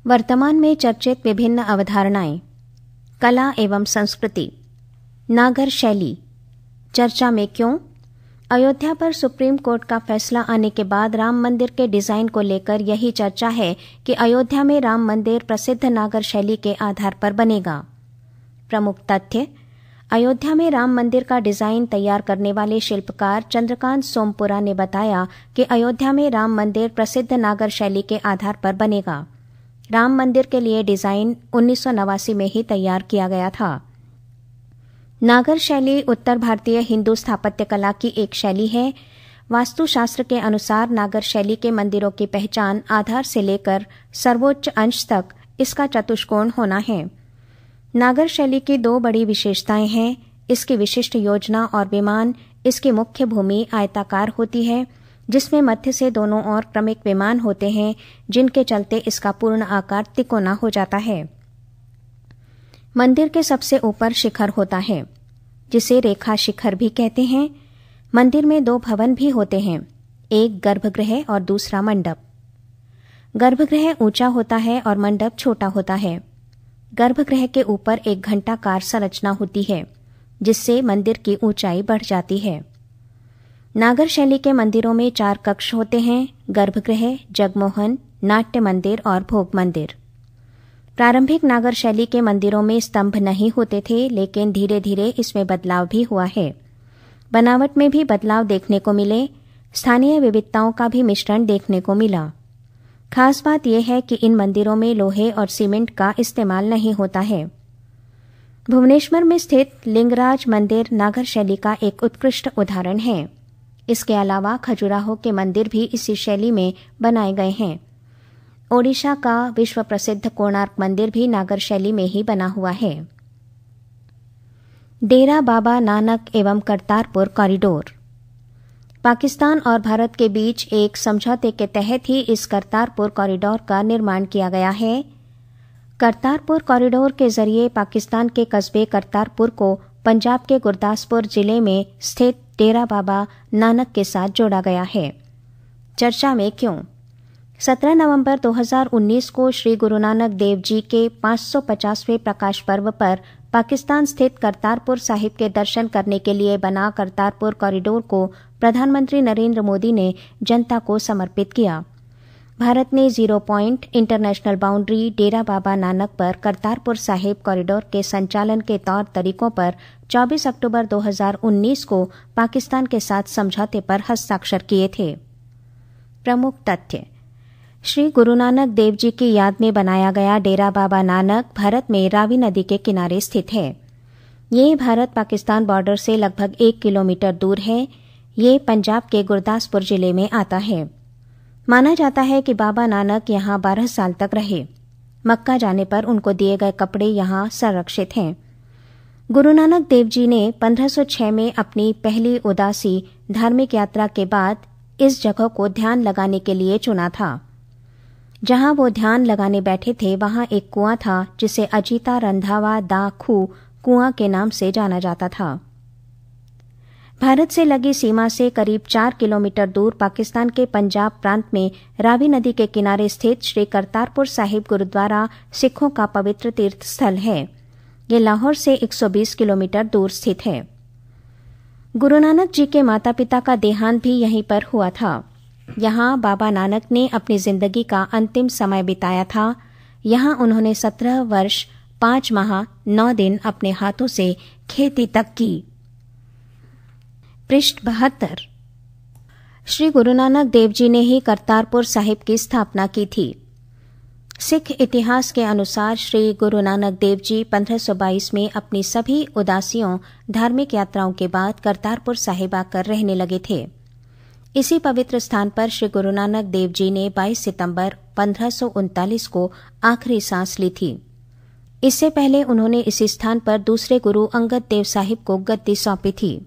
वर्तमान में चर्चित विभिन्न अवधारणाएं, कला एवं संस्कृति, नागर शैली, चर्चा में क्यों, अयोध्या पर सुप्रीम कोर्ट का फैसला आने के बाद राम मंदिर के डिजाइन को लेकर यही चर्चा है कि अयोध्या में राम मंदिर प्रसिद्ध नागर शैली के आधार पर बनेगा। प्रमुख तथ्य, अयोध्या में राम मंदिर का डिजाइन तैयार करने वाले शिल्पकार चंद्रकांत सोमपुरा ने बताया कि अयोध्या में राम मंदिर प्रसिद्ध नागर शैली के आधार पर बनेगा। राम मंदिर के लिए डिजाइन 1989 में ही तैयार किया गया था। नागर शैली उत्तर भारतीय हिंदू स्थापत्य कला की एक शैली है। वास्तुशास्त्र के अनुसार नागर शैली के मंदिरों की पहचान आधार से लेकर सर्वोच्च अंश तक इसका चतुष्कोण होना है। नागर शैली की दो बड़ी विशेषताएं हैं। इसकी विशिष्ट योजना और विमान। इसकी मुख्य भूमि आयताकार होती है, जिसमें मध्य से दोनों ओर क्रमिक विमान होते हैं, जिनके चलते इसका पूर्ण आकार तिकोना हो जाता है। मंदिर के सबसे ऊपर शिखर होता है, जिसे रेखा शिखर भी कहते हैं। मंदिर में दो भवन भी होते हैं, एक गर्भगृह और दूसरा मंडप। गर्भगृह ऊंचा होता है और मंडप छोटा होता है। गर्भगृह के ऊपर एक घंटाकार संरचना होती है, जिससे मंदिर की ऊंचाई बढ़ जाती है। नागर शैली के मंदिरों में 4 कक्ष होते हैं: गर्भगृह, जगमोहन, नाट्य मंदिर और भोग मंदिर। प्रारंभिक नागर शैली के मंदिरों में स्तंभ नहीं होते थे, लेकिन धीरे धीरे इसमें बदलाव भी हुआ है। बनावट में भी बदलाव देखने को मिले। स्थानीय विविधताओं का भी मिश्रण देखने को मिला। खास बात यह है कि इन मंदिरों में लोहे और सीमेंट का इस्तेमाल नहीं होता है। भुवनेश्वर में स्थित लिंगराज मंदिर नागर शैली का एक उत्कृष्ट उदाहरण है। इसके अलावा खजुराहो के मंदिर भी इसी शैली में बनाए गए हैं। ओडिशा का विश्व प्रसिद्ध कोणार्क मंदिर भी नागर शैली में ही बना हुआ है। डेरा बाबा नानक एवं करतारपुर कॉरिडोर। पाकिस्तान और भारत के बीच एक समझौते के तहत ही इस करतारपुर कॉरिडोर का निर्माण किया गया है। करतारपुर कॉरिडोर के जरिए पाकिस्तान के कस्बे करतारपुर को पंजाब के गुरदासपुर जिले में स्थित डेरा बाबा नानक के साथ जोड़ा गया है। चर्चा में क्यों, 17 नवंबर 2019 को श्री गुरु नानक देव जी के 550वें प्रकाश पर्व पर पाकिस्तान स्थित करतारपुर साहिब के दर्शन करने के लिए बना करतारपुर कॉरिडोर को प्रधानमंत्री नरेंद्र मोदी ने जनता को समर्पित किया। भारत ने 0 point international boundary Dera Baba Nanak पर करतारपुर साहिब कॉरिडोर के संचालन के तौर तरीकों पर 24 अक्टूबर 2019 को पाकिस्तान के साथ समझौते पर हस्ताक्षर किए थे। प्रमुख तथ्य, श्री गुरु नानक देव जी की याद में बनाया गया डेरा बाबा नानक भारत में रावी नदी के किनारे स्थित है। ये भारत पाकिस्तान बॉर्डर से लगभग 1 किलोमीटर दूर है। ये पंजाब के गुरदासपुर जिले में आता है। माना जाता है कि बाबा नानक यहाँ 12 साल तक रहे। मक्का जाने पर उनको दिए गए कपड़े यहाँ संरक्षित हैं। गुरु नानक देव जी ने 1506 में अपनी पहली उदासी धार्मिक यात्रा के बाद इस जगह को ध्यान लगाने के लिए चुना था। जहां वो ध्यान लगाने बैठे थे, वहां एक कुआं था, जिसे अजीता रंधावा दा खू कुआं के नाम से जाना जाता था। भारत से लगी सीमा से करीब 4 किलोमीटर दूर पाकिस्तान के पंजाब प्रांत में रावी नदी के किनारे स्थित श्री करतारपुर साहिब गुरुद्वारा सिखों का पवित्र तीर्थ स्थल है। ये लाहौर से 120 किलोमीटर दूर स्थित है। गुरु नानक जी के माता पिता का देहांत भी यहीं पर हुआ था। यहाँ बाबा नानक ने अपनी जिंदगी का अंतिम समय बिताया था। यहाँ उन्होंने 17 वर्ष 5 माह 9 दिन अपने हाथों से खेती तक की। पृष्ठ 72। श्री गुरु नानक देव जी ने ही करतारपुर साहिब की स्थापना की थी। सिख इतिहास के अनुसार श्री गुरु नानक देव जी 1522 में अपनी सभी उदासियों धार्मिक यात्राओं के बाद करतारपुर साहिब आकर रहने लगे थे। इसी पवित्र स्थान पर श्री गुरु नानक देव जी ने 22 सितंबर 1539 को आखिरी सांस ली थी। इससे पहले उन्होंने इसी स्थान पर दूसरे गुरु अंगद देव साहिब को गद्दी सौंपी थी।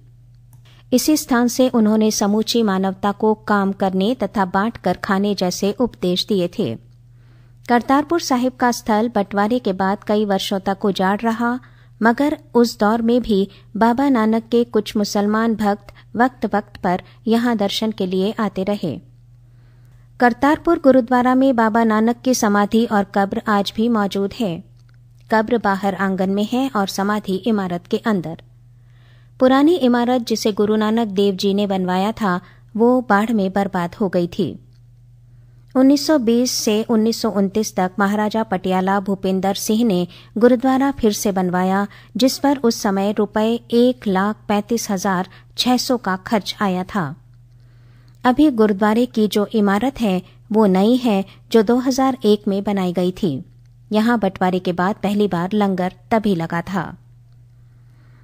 इसी स्थान से उन्होंने समूची मानवता को काम करने तथा बांट कर खाने जैसे उपदेश दिए थे। करतारपुर साहिब का स्थल बंटवारे के बाद कई वर्षों तक उजाड़ रहा, मगर उस दौर में भी बाबा नानक के कुछ मुसलमान भक्त वक्त वक्त पर यहां दर्शन के लिए आते रहे। करतारपुर गुरुद्वारा में बाबा नानक की समाधि और कब्र आज भी मौजूद है। कब्र बाहर आंगन में है और समाधि इमारत के अंदर। पुरानी इमारत जिसे गुरु नानक देव जी ने बनवाया था वो बाढ़ में बर्बाद हो गई थी। 1920 से 1929 तक महाराजा पटियाला भूपेंद्र सिंह ने गुरुद्वारा फिर से बनवाया, जिस पर उस समय रुपये 1,35,600 का खर्च आया था। अभी गुरुद्वारे की जो इमारत है वो नई है, जो 2001 में बनाई गई थी। यहां बंटवारे के बाद पहली बार लंगर तभी लगा था।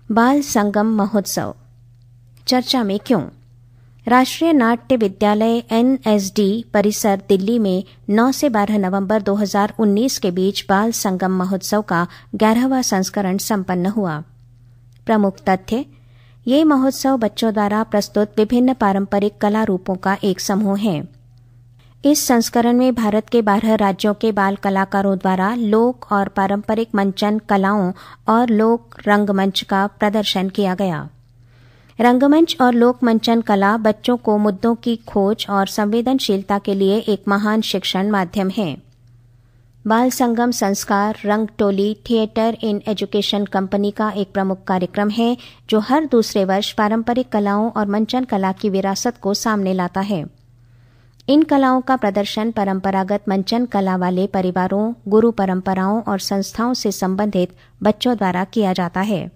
बाल संगम महोत्सव चर्चा में क्यों? राष्ट्रीय नाट्य विद्यालय NSD परिसर दिल्ली में 9 से 12 नवंबर 2019 के बीच बाल संगम महोत्सव का 11वां संस्करण संपन्न हुआ। प्रमुख तथ्य: ये महोत्सव बच्चों द्वारा प्रस्तुत विभिन्न पारंपरिक कला रूपों का एक समूह है। इस संस्करण में भारत के 12 राज्यों के बाल कलाकारों द्वारा लोक और पारंपरिक मंचन कलाओं और लोक रंगमंच का प्रदर्शन किया गया। रंगमंच और लोक मंचन कला बच्चों को मुद्दों की खोज और संवेदनशीलता के लिए एक महान शिक्षण माध्यम है। बाल संगम संस्कार रंगटोली थिएटर इन एजुकेशन कंपनी का एक प्रमुख कार्यक्रम है, जो हर दूसरे वर्ष पारंपरिक कलाओं और मंचन कला की विरासत को सामने लाता है। इन कलाओं का प्रदर्शन परंपरागत मंचन कला वाले परिवारों, गुरु परंपराओं और संस्थाओं से संबंधित बच्चों द्वारा किया जाता है।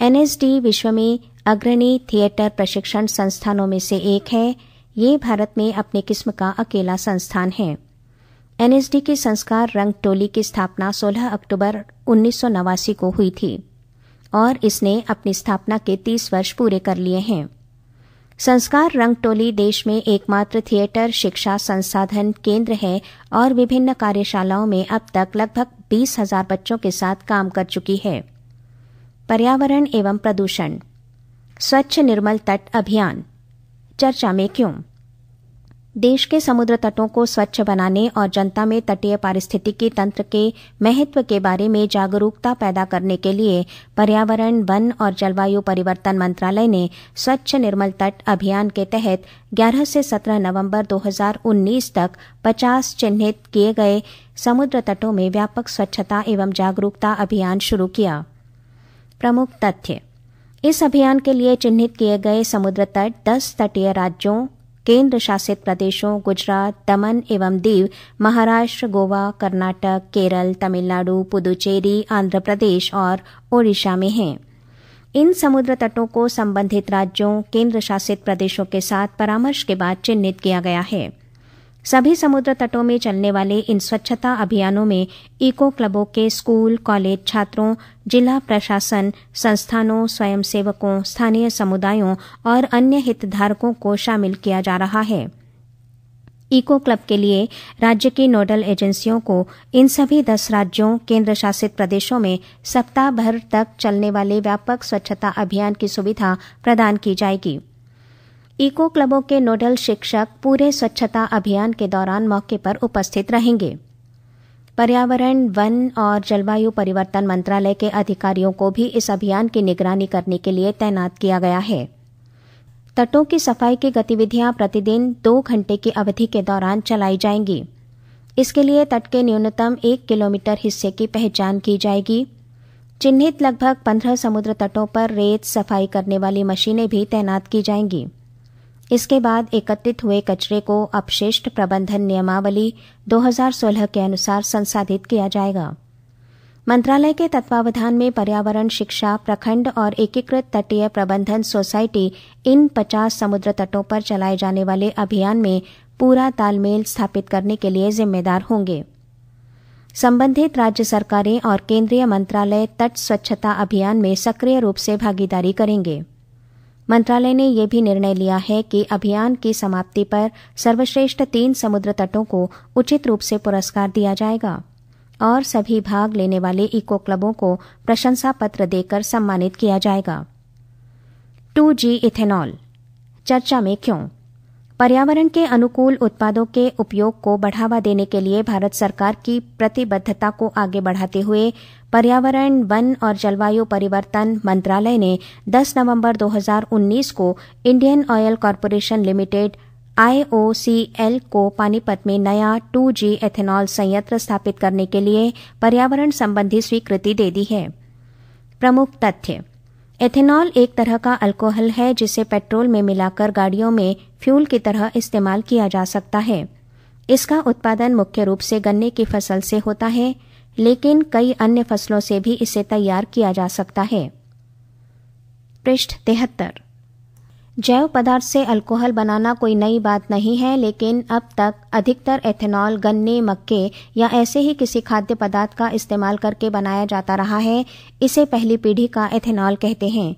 NSD विश्व में अग्रणी थिएटर प्रशिक्षण संस्थानों में से एक है। ये भारत में अपने किस्म का अकेला संस्थान है। NSD के संस्कार रंगटोली की स्थापना 16 अक्टूबर 1989 को हुई थी और इसने अपनी स्थापना के 30 वर्ष पूरे कर लिए हैं। संस्कार रंगटोली देश में एकमात्र थिएटर शिक्षा संसाधन केंद्र है और विभिन्न कार्यशालाओं में अब तक लगभग 20,000 बच्चों के साथ काम कर चुकी है। पर्यावरण एवं प्रदूषण स्वच्छ निर्मल तट अभियान चर्चा में क्यों? देश के समुद्र तटों को स्वच्छ बनाने और जनता में तटीय पारिस्थितिकी तंत्र के महत्व के बारे में जागरूकता पैदा करने के लिए पर्यावरण, वन और जलवायु परिवर्तन मंत्रालय ने स्वच्छ निर्मल तट अभियान के तहत 11 से 17 नवंबर 2019 तक 50 चिन्हित किए गए समुद्र तटों में व्यापक स्वच्छता एवं जागरूकता अभियान शुरू किया। प्रमुख तथ्य: इस अभियान के लिए चिन्हित किए गए समुद्र तट 10 तटीय राज्यों, केंद्र शासित प्रदेशों गुजरात, दमन एवं दीव, महाराष्ट्र, गोवा, कर्नाटक, केरल, तमिलनाडु, पुदुचेरी, आंध्र प्रदेश और ओडिशा में हैं। इन समुद्र तटों को संबंधित राज्यों, केंद्र शासित प्रदेशों के साथ परामर्श के बाद चिन्हित किया गया है। सभी समुद्र तटों में चलने वाले इन स्वच्छता अभियानों में इको क्लबों के स्कूल, कॉलेज छात्रों, जिला प्रशासन, संस्थानों, स्वयंसेवकों, स्थानीय समुदायों और अन्य हितधारकों को शामिल किया जा रहा है। इको क्लब के लिए राज्य की नोडल एजेंसियों को इन सभी 10 राज्यों, केंद्र शासित प्रदेशों में सप्ताह भर तक चलने वाले व्यापक स्वच्छता अभियान की सुविधा प्रदान की जाएगी। इको क्लबों के नोडल शिक्षक पूरे स्वच्छता अभियान के दौरान मौके पर उपस्थित रहेंगे। पर्यावरण, वन और जलवायु परिवर्तन मंत्रालय के अधिकारियों को भी इस अभियान की निगरानी करने के लिए तैनात किया गया है। तटों की सफाई की गतिविधियां प्रतिदिन 2 घंटे की अवधि के दौरान चलाई जाएंगी। इसके लिए तट के न्यूनतम 1 किलोमीटर हिस्से की पहचान की जाएगी। चिन्हित लगभग 15 समुद्र तटों पर रेत सफाई करने वाली मशीनें भी तैनात की जाएंगी। इसके बाद एकत्रित हुए कचरे को अपशिष्ट प्रबंधन नियमावली 2016 के अनुसार संसाधित किया जाएगा। मंत्रालय के तत्वावधान में पर्यावरण शिक्षा प्रखंड और एकीकृत तटीय प्रबंधन सोसाइटी इन 50 समुद्र तटों पर चलाए जाने वाले अभियान में पूरा तालमेल स्थापित करने के लिए जिम्मेदार होंगे। संबंधित राज्य सरकारें और केंद्रीय मंत्रालय तट स्वच्छता अभियान में सक्रिय रूप से भागीदारी करेंगे। मंत्रालय ने यह भी निर्णय लिया है कि अभियान की समाप्ति पर सर्वश्रेष्ठ 3 समुद्र तटों को उचित रूप से पुरस्कार दिया जाएगा और सभी भाग लेने वाले इको क्लबों को प्रशंसा पत्र देकर सम्मानित किया जाएगा। 2G इथेनॉल चर्चा में क्यों? पर्यावरण के अनुकूल उत्पादों के उपयोग को बढ़ावा देने के लिए भारत सरकार की प्रतिबद्धता को आगे बढ़ाते हुए पर्यावरण, वन और जलवायु परिवर्तन मंत्रालय ने 10 नवंबर 2019 को Indian oil corporation limited IOCL को पानीपत में नया 2G एथेनॉल संयंत्र स्थापित करने के लिए पर्यावरण संबंधी स्वीकृति दे दी है। प्रमुख तथ्य: एथेनॉल एक तरह का अल्कोहल है जिसे पेट्रोल में मिलाकर गाड़ियों में फ्यूल की तरह इस्तेमाल किया जा सकता है। इसका उत्पादन मुख्य रूप से गन्ने की फसल से होता है, लेकिन कई अन्य फसलों से भी इसे तैयार किया जा सकता है। पृष्ठ 73। जैव पदार्थ से अल्कोहल बनाना कोई नई बात नहीं है, लेकिन अब तक अधिकतर एथेनॉल गन्ने, मक्के या ऐसे ही किसी खाद्य पदार्थ का इस्तेमाल करके बनाया जाता रहा है। इसे पहली पीढ़ी का एथेनॉल कहते हैं।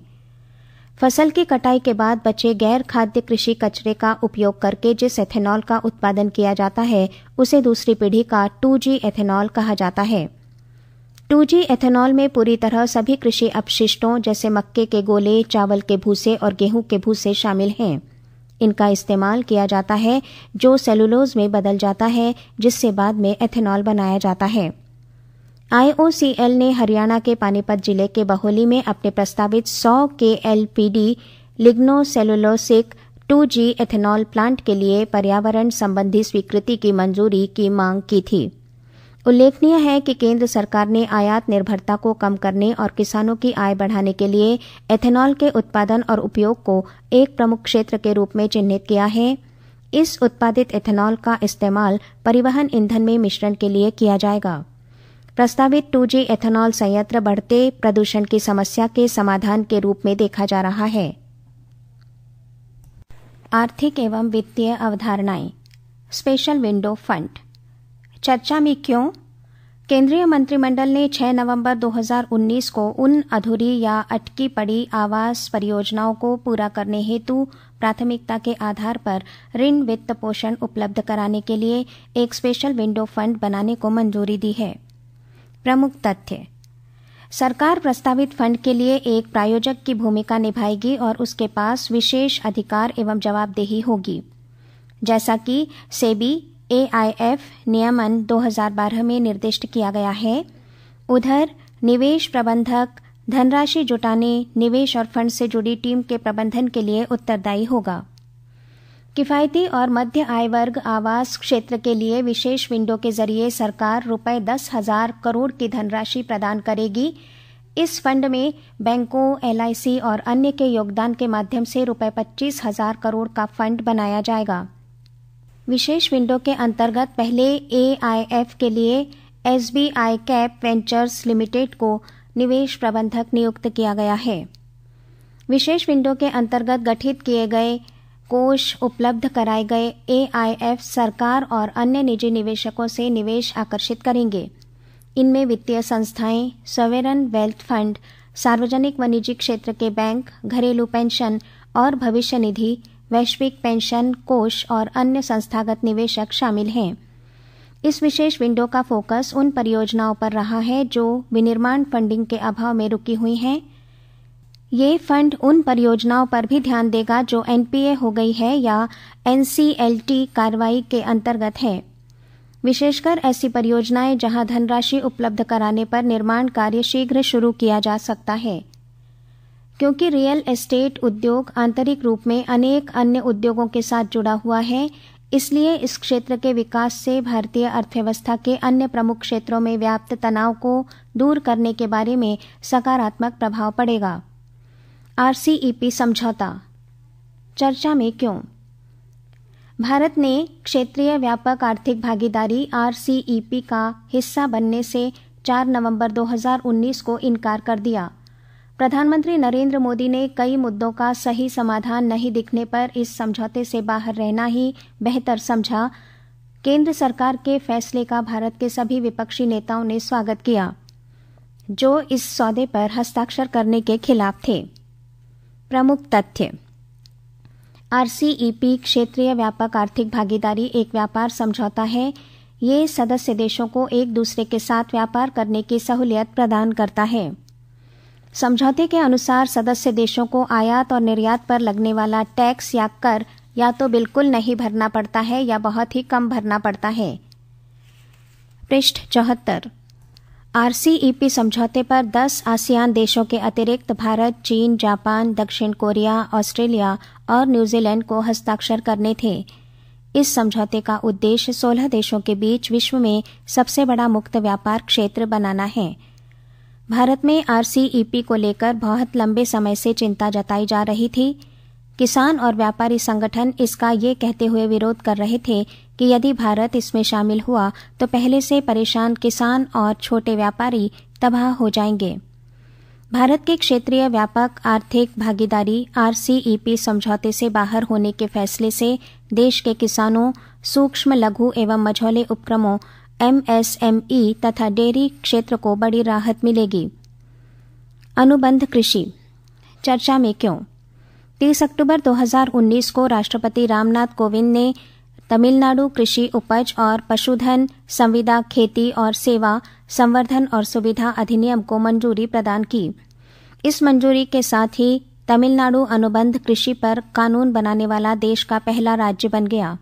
फसल की कटाई के बाद बचे गैर खाद्य कृषि कचरे का उपयोग करके जिस एथेनॉल का उत्पादन किया जाता है उसे दूसरी पीढ़ी का 2G एथेनॉल कहा जाता है। 2G एथेनॉल में पूरी तरह सभी कृषि अपशिष्टों जैसे मक्के के गोले, चावल के भूसे और गेहूं के भूसे शामिल हैं। इनका इस्तेमाल किया जाता है जो सेलुलोज में बदल जाता है, जिससे बाद में एथेनॉल बनाया जाता है। IOCL ने हरियाणा के पानीपत जिले के बहोली में अपने प्रस्तावित 100 KLPD lignocellulosic 2G ethanol plant के लिए पर्यावरण संबंधी स्वीकृति की मंजूरी की मांग की थी। उल्लेखनीय है कि केंद्र सरकार ने आयात निर्भरता को कम करने और किसानों की आय बढ़ाने के लिए एथेनॉल के उत्पादन और उपयोग को एक प्रमुख क्षेत्र के रूप में चिन्हित किया है। इस उत्पादित एथेनॉल का इस्तेमाल परिवहन ईंधन में मिश्रण के लिए किया जाएगा। प्रस्तावित 2G एथेनॉल संयंत्र बढ़ते प्रदूषण की समस्या के समाधान के रूप में देखा जा रहा है। आर्थिक एवं वित्तीय अवधारणाएं। स्पेशल विंडो फंड चर्चा में क्यों? केंद्रीय मंत्रिमंडल ने 6 नवंबर 2019 को उन अधूरी या अटकी पड़ी आवास परियोजनाओं को पूरा करने हेतु प्राथमिकता के आधार पर ऋण वित्त पोषण उपलब्ध कराने के लिए एक स्पेशल विंडो फंड बनाने को मंजूरी दी है। प्रमुख तथ्य: सरकार प्रस्तावित फंड के लिए एक प्रायोजक की भूमिका निभाएगी और उसके पास विशेष अधिकार एवं जवाबदेही होगी। जैसा कि सेबी AIF नियमन 2012 में निर्दिष्ट किया गया है, उधर निवेश प्रबंधक धनराशि जुटाने, निवेश और फंड से जुड़ी टीम के प्रबंधन के लिए उत्तरदायी होगा। किफायती और मध्य आय वर्ग आवास क्षेत्र के लिए विशेष विंडो के जरिए सरकार रुपए 10,000 करोड़ की धनराशि प्रदान करेगी। इस फंड में बैंकों, LIC और अन्य के योगदान के माध्यम से रुपए 25,000 करोड़ का फंड बनाया जाएगा। विशेष विंडो के अंतर्गत पहले AIF के लिए SBI कैप वेंचर्स लिमिटेड को निवेश प्रबंधक नियुक्त किया गया है। विशेष विंडो के अंतर्गत गठित किए गए कोष उपलब्ध कराए गए AIF सरकार और अन्य निजी निवेशकों से निवेश आकर्षित करेंगे। इनमें वित्तीय संस्थाएं, सॉवरेन वेल्थ फंड, सार्वजनिक व निजी क्षेत्र के बैंक, घरेलू पेंशन और भविष्य निधि, वैश्विक पेंशन कोष और अन्य संस्थागत निवेशक शामिल हैं। इस विशेष विंडो का फोकस उन परियोजनाओं पर रहा है जो विनिर्माण फंडिंग के अभाव में रुकी हुई हैं। ये फंड उन परियोजनाओं पर भी ध्यान देगा जो NPA हो गई है या NCLT कार्रवाई के अंतर्गत है। विशेषकर ऐसी परियोजनाएं जहां धनराशि उपलब्ध कराने पर निर्माण कार्य शीघ्र शुरू किया जा सकता है। क्योंकि रियल एस्टेट उद्योग आंतरिक रूप में अनेक अन्य उद्योगों के साथ जुड़ा हुआ है, इसलिए इस क्षेत्र के विकास से भारतीय अर्थव्यवस्था के अन्य प्रमुख क्षेत्रों में व्याप्त तनाव को दूर करने के बारे में सकारात्मक प्रभाव पड़ेगा। RCEP समझौता चर्चा में क्यों? भारत ने क्षेत्रीय व्यापक आर्थिक भागीदारी RCEP का हिस्सा बनने से 4 नवंबर 2019 को इनकार कर दिया। प्रधानमंत्री नरेंद्र मोदी ने कई मुद्दों का सही समाधान नहीं दिखने पर इस समझौते से बाहर रहना ही बेहतर समझा। केंद्र सरकार के फैसले का भारत के सभी विपक्षी नेताओं ने स्वागत किया, जो इस सौदे पर हस्ताक्षर करने के खिलाफ थे। प्रमुख तथ्य: RCEP क्षेत्रीय व्यापक आर्थिक भागीदारी एक व्यापार समझौता है। ये सदस्य देशों को एक दूसरे के साथ व्यापार करने की सहूलियत प्रदान करता है। समझौते के अनुसार सदस्य देशों को आयात और निर्यात पर लगने वाला टैक्स या कर या तो बिल्कुल नहीं भरना पड़ता है या बहुत ही कम भरना पड़ता है। पृष्ठ 74। RCEP समझौते पर 10 आसियान देशों के अतिरिक्त भारत, चीन, जापान, दक्षिण कोरिया, ऑस्ट्रेलिया और न्यूजीलैंड को हस्ताक्षर करने थे। इस समझौते का उद्देश्य 16 देशों के बीच विश्व में सबसे बड़ा मुक्त व्यापार क्षेत्र बनाना है। भारत में RCEP को लेकर बहुत लंबे समय से चिंता जताई जा रही थी। किसान और व्यापारी संगठन इसका ये कहते हुए विरोध कर रहे थे कि यदि भारत इसमें शामिल हुआ तो पहले से परेशान किसान और छोटे व्यापारी तबाह हो जाएंगे। भारत के क्षेत्रीय व्यापक आर्थिक भागीदारी RCEP समझौते से बाहर होने के फैसले से देश के किसानों, सूक्ष्म लघु एवं मझौले उपक्रमों MSME तथा डेयरी क्षेत्र को बड़ी राहत मिलेगी। अनुबंध कृषि चर्चा में क्यों? 30 अक्टूबर 2019 को राष्ट्रपति रामनाथ कोविंद ने तमिलनाडु कृषि उपज और पशुधन संविदा खेती और सेवा संवर्धन और सुविधा अधिनियम को मंजूरी प्रदान की। इस मंजूरी के साथ ही तमिलनाडु अनुबंध कृषि पर कानून बनाने वाला देश का पहला राज्य बन गया।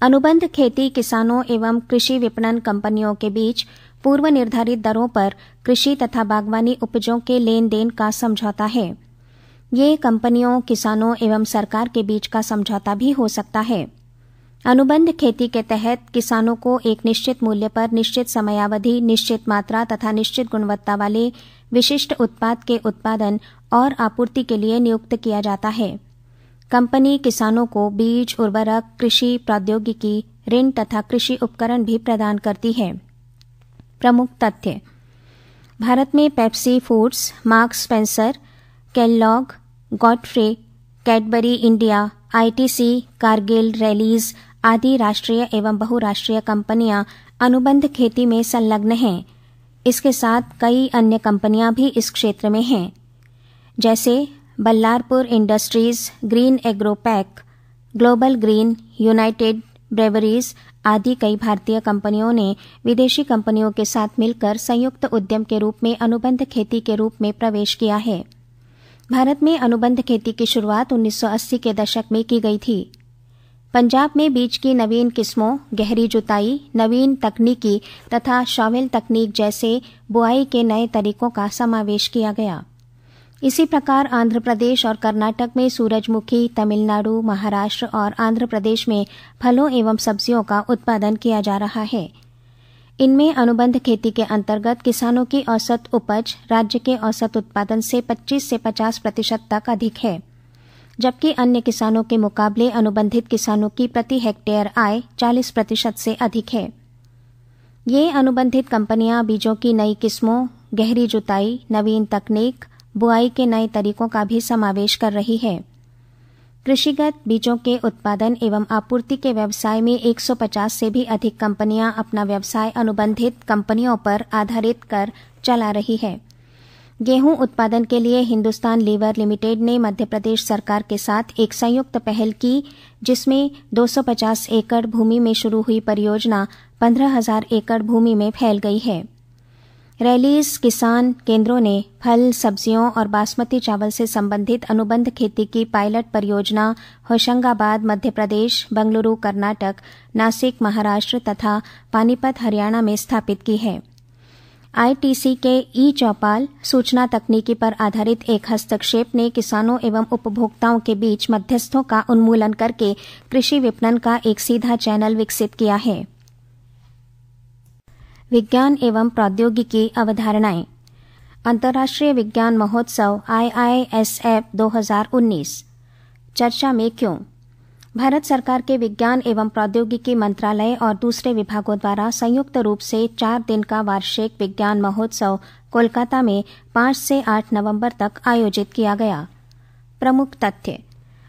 अनुबंध खेती किसानों एवं कृषि विपणन कंपनियों के बीच पूर्व निर्धारित दरों पर कृषि तथा बागवानी उपजों के लेन देन का समझौता है। ये कंपनियों, किसानों एवं सरकार के बीच का समझौता भी हो सकता है। अनुबंध खेती के तहत किसानों को एक निश्चित मूल्य पर निश्चित समयावधि, निश्चित मात्रा तथा निश्चित गुणवत्ता वाले विशिष्ट उत्पाद के उत्पादन और आपूर्ति के लिए नियुक्त किया जाता है। कंपनी किसानों को बीज, उर्वरक, कृषि प्रौद्योगिकी, ऋण तथा कृषि उपकरण भी प्रदान करती है। प्रमुख तथ्य: भारत में Pepsi foods, marks Spencer, Kellogg, Godfrey, Cadbury India, ITC, Kargil, rallies आदि राष्ट्रीय एवं बहुराष्ट्रीय कंपनियां अनुबंध खेती में संलग्न हैं। इसके साथ कई अन्य कंपनियां भी इस क्षेत्र में हैं, जैसे Ballarpur Industries, Green Agropack, Global Green, United Breweries आदि कई भारतीय कंपनियों ने विदेशी कंपनियों के साथ मिलकर संयुक्त उद्यम के रूप में अनुबंध खेती के रूप में प्रवेश किया है। भारत में अनुबंध खेती की शुरुआत 1980 के दशक में की गई थी। पंजाब में बीज की नवीन किस्मों, गहरी जुताई, नवीन तकनीकी तथा शॉवेल तकनीक जैसे बुआई के नए तरीकों का समावेश किया गया। इसी प्रकार आंध्र प्रदेश और कर्नाटक में सूरजमुखी, तमिलनाडु, महाराष्ट्र और आंध्र प्रदेश में फलों एवं सब्जियों का उत्पादन किया जा रहा है। इनमें अनुबंध खेती के अंतर्गत किसानों की औसत उपज राज्य के औसत उत्पादन से 25 से 50% तक अधिक है, जबकि अन्य किसानों के मुकाबले अनुबंधित किसानों की प्रति हेक्टेयर आय 40% से अधिक है। ये अनुबंधित कंपनियां बीजों की नई किस्मों, गहरी जुताई, नवीन तकनीक, बुआई के नए तरीकों का भी समावेश कर रही है। कृषिगत बीजों के उत्पादन एवं आपूर्ति के व्यवसाय में 150 से भी अधिक कंपनियां अपना व्यवसाय अनुबंधित कंपनियों पर आधारित कर चला रही है। गेहूं उत्पादन के लिए हिंदुस्तान लीवर लिमिटेड ने मध्य प्रदेश सरकार के साथ एक संयुक्त पहल की, जिसमें 250 एकड़ भूमि में शुरू हुई परियोजना 15,000 एकड़ भूमि में फैल गई है। रैलीज किसान केंद्रों ने फल, सब्जियों और बासमती चावल से संबंधित अनुबंध खेती की पायलट परियोजना होशंगाबाद मध्य प्रदेश, बंगलुरु कर्नाटक, नासिक महाराष्ट्र तथा पानीपत हरियाणा में स्थापित की है। ITC के ई-चौपाल सूचना तकनीकी पर आधारित एक हस्तक्षेप ने किसानों एवं उपभोक्ताओं के बीच मध्यस्थों का उन्मूलन करके कृषि विपणन का एक सीधा चैनल विकसित किया है। विज्ञान एवं प्रौद्योगिकी अवधारणाएं। अंतर्राष्ट्रीय विज्ञान महोत्सव IISF 2019। चर्चा में क्यों? भारत सरकार के विज्ञान एवं प्रौद्योगिकी मंत्रालय और दूसरे विभागों द्वारा संयुक्त रूप से 4 दिन का वार्षिक विज्ञान महोत्सव कोलकाता में 5 से 8 नवंबर तक आयोजित किया गया। प्रमुख तथ्य: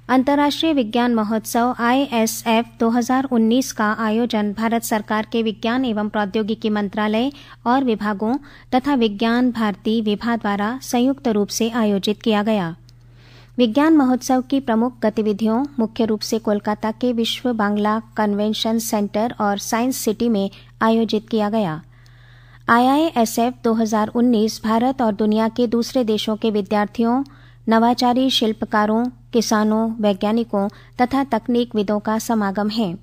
अंतर्राष्ट्रीय विज्ञान महोत्सव IISF 2019 का आयोजन भारत सरकार के विज्ञान एवं प्रौद्योगिकी मंत्रालय और विभागों तथा विज्ञान भारती विभा द्वारा संयुक्त रूप से आयोजित किया गया। विज्ञान महोत्सव की प्रमुख गतिविधियों मुख्य रूप से कोलकाता के विश्व बांग्ला कन्वेंशन सेंटर और साइंस सिटी में आयोजित किया गया। IISF 2019 भारत और दुनिया के दूसरे देशों के विद्यार्थियों, नवाचारी शिल्पकारों, किसानों, वैज्ञानिकों तथा तकनीकविदों का समागम है।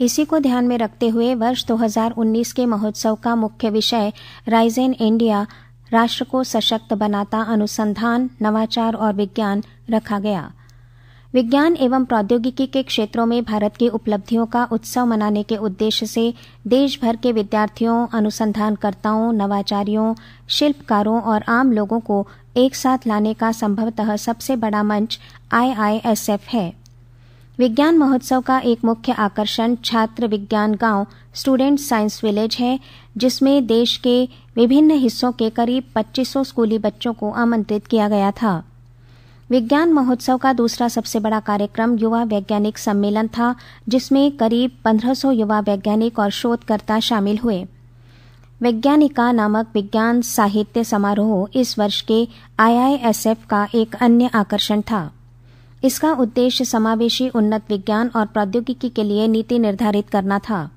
इसी को ध्यान में रखते हुए वर्ष 2019 के महोत्सव का मुख्य विषय राइज इन इंडिया, राष्ट्र को सशक्त बनाता अनुसंधान, नवाचार और विज्ञान रखा गया। विज्ञान एवं प्रौद्योगिकी के क्षेत्रों में भारत की उपलब्धियों का उत्सव मनाने के उद्देश्य से देश भर के विद्यार्थियों, अनुसंधानकर्ताओं, नवाचारियों, शिल्पकारों और आम लोगों को एक साथ लाने का संभवतः सबसे बड़ा मंच IISF है। विज्ञान महोत्सव का एक मुख्य आकर्षण छात्र विज्ञान गांव स्टूडेंट साइंस विलेज है, जिसमें देश के विभिन्न हिस्सों के करीब 2500 स्कूली बच्चों को आमंत्रित किया गया था। विज्ञान महोत्सव का दूसरा सबसे बड़ा कार्यक्रम युवा वैज्ञानिक सम्मेलन था, जिसमें करीब 1500 युवा वैज्ञानिक और शोधकर्ता शामिल हुए। वैज्ञानिका नामक विज्ञान साहित्य समारोह इस वर्ष के IISF का एक अन्य आकर्षण था। इसका उद्देश्य समावेशी उन्नत विज्ञान और प्रौद्योगिकी के लिए नीति निर्धारित करना था।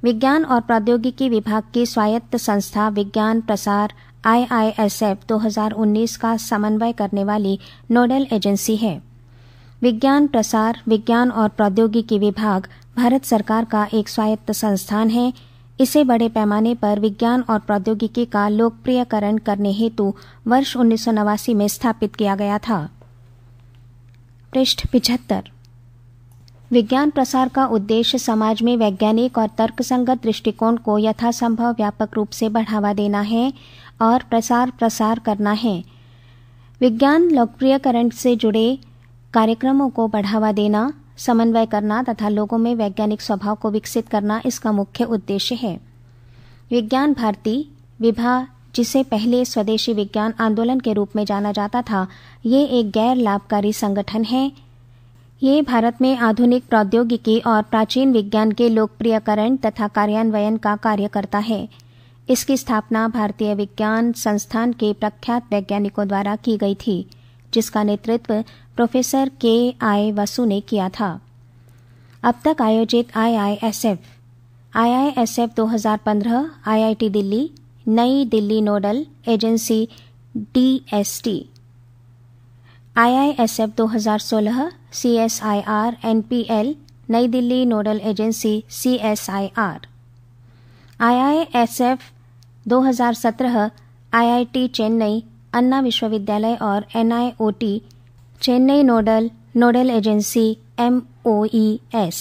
विज्ञान और प्रौद्योगिकी विभाग की स्वायत्त संस्था विज्ञान प्रसार IISF 2019 का समन्वय करने वाली नोडल एजेंसी है। विज्ञान प्रसार, विज्ञान और प्रौद्योगिकी विभाग भारत सरकार का एक स्वायत्त संस्थान है। इसे बड़े पैमाने पर विज्ञान और प्रौद्योगिकी का लोकप्रियकरण करने हेतु वर्ष 1989 में स्थापित किया गया था। पृष्ठ 75। विज्ञान प्रसार का उद्देश्य समाज में वैज्ञानिक और तर्कसंगत दृष्टिकोण को यथासंभव व्यापक रूप से बढ़ावा देना है और प्रसार करना है। विज्ञान लोकप्रियकरण से जुड़े कार्यक्रमों को बढ़ावा देना, समन्वय करना तथा लोगों में वैज्ञानिक स्वभाव को विकसित करना इसका मुख्य उद्देश्य है। विज्ञान भारती विभा, जिसे पहले स्वदेशी विज्ञान आंदोलन के रूप में जाना जाता था, ये एक गैर लाभकारी संगठन है। ये भारत में आधुनिक प्रौद्योगिकी और प्राचीन विज्ञान के लोकप्रियकरण तथा कार्यान्वयन का कार्य करता है। इसकी स्थापना भारतीय विज्ञान संस्थान के प्रख्यात वैज्ञानिकों द्वारा की गई थी, जिसका नेतृत्व प्रोफेसर KI वसु ने किया था। अब तक आयोजित IISF 2015 IIT दिल्ली, नई Delhi nodal agency DST, IISF 2016 CSIR NPL, नई Delhi nodal agency CSIR, IISF 2017 IIT Chennai, Anna विश्वविद्यालय और NIOT Chennai nodal agency MOES,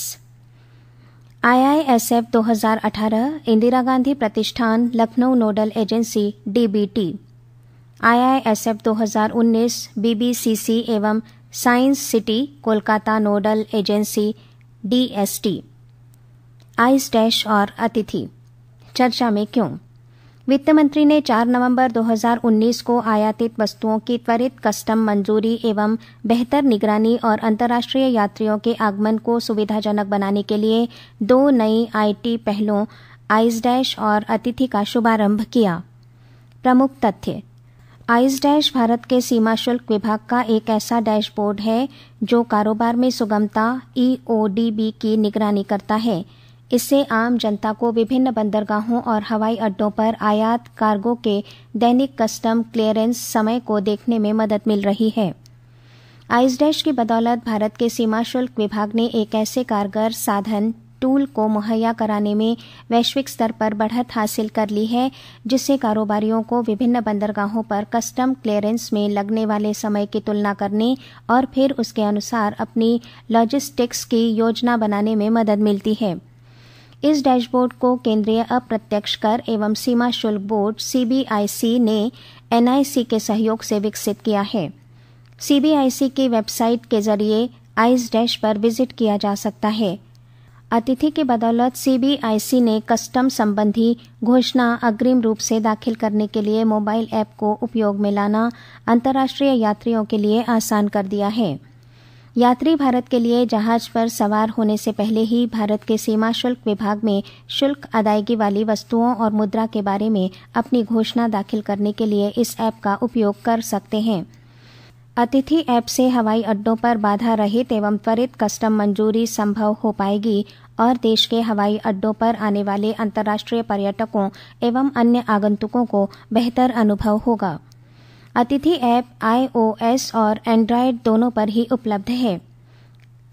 IISF 2018 Indira Gandhi Pratishthan Lucknow nodal agency DBT, IISF 2019 BBCC एवं science city Kolkata nodal agency DST। आइस और अतिथि। चर्चा में क्यों? वित्त मंत्री ने 4 नवंबर 2019 को आयातित वस्तुओं की त्वरित कस्टम मंजूरी एवं बेहतर निगरानी और अंतर्राष्ट्रीय यात्रियों के आगमन को सुविधाजनक बनाने के लिए 2 नई IT पहलों आइस और अतिथि का शुभारंभ किया। प्रमुख तथ्य। आइस भारत के सीमा शुल्क विभाग का एक ऐसा डैशबोर्ड है जो कारोबार में सुगमता EODB की निगरानी करता है। इससे आम जनता को विभिन्न बंदरगाहों और हवाई अड्डों पर आयात कार्गो के दैनिक कस्टम क्लियरेंस समय को देखने में मदद मिल रही है। आइस की बदौलत भारत के सीमा शुल्क विभाग ने एक ऐसे कारगर साधन टूल को मुहैया कराने में वैश्विक स्तर पर बढ़त हासिल कर ली है, जिससे कारोबारियों को विभिन्न बंदरगाहों पर कस्टम क्लियरेंस में लगने वाले समय की तुलना करने और फिर उसके अनुसार अपनी लॉजिस्टिक्स की योजना बनाने में मदद मिलती है। इस डैशबोर्ड को केंद्रीय अप्रत्यक्ष कर एवं सीमा शुल्क बोर्ड CBIC ने NIC के सहयोग से विकसित किया है। CBIC की वेबसाइट के जरिए आइस पर विजिट किया जा सकता है। अतिथि की बदौलत CBIC ने कस्टम संबंधी घोषणा अग्रिम रूप से दाखिल करने के लिए मोबाइल ऐप को उपयोग में लाना अंतर्राष्ट्रीय यात्रियों के लिए आसान कर दिया है। यात्री भारत के लिए जहाज पर सवार होने से पहले ही भारत के सीमा शुल्क विभाग में शुल्क अदायगी वाली वस्तुओं और मुद्रा के बारे में अपनी घोषणा दाखिल करने के लिए इस ऐप का उपयोग कर सकते हैं। अतिथि ऐप से हवाई अड्डों पर बाधा रहित एवं त्वरित कस्टम मंजूरी संभव हो पाएगी और देश के हवाई अड्डों पर आने वाले अंतर्राष्ट्रीय पर्यटकों एवं अन्य आगंतुकों को बेहतर अनुभव होगा। अतिथि ऐप iOS और एंड्रॉयड दोनों पर ही उपलब्ध है।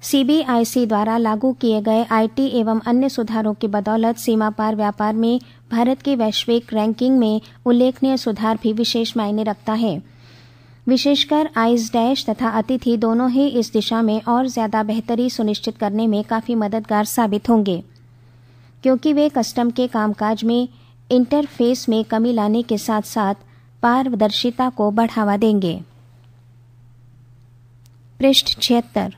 CBIC द्वारा लागू किए गए IT एवं अन्य सुधारों की बदौलत सीमा पार व्यापार में भारत की वैश्विक रैंकिंग में उल्लेखनीय सुधार भी विशेष मायने रखता है। विशेषकर आइस डैश तथा अतिथि दोनों ही इस दिशा में और ज़्यादा बेहतरी सुनिश्चित करने में काफ़ी मददगार साबित होंगे, क्योंकि वे कस्टम के कामकाज में इंटरफेस में कमी लाने के साथ साथ पारदर्शिता को बढ़ावा देंगे। पृष्ठ 76।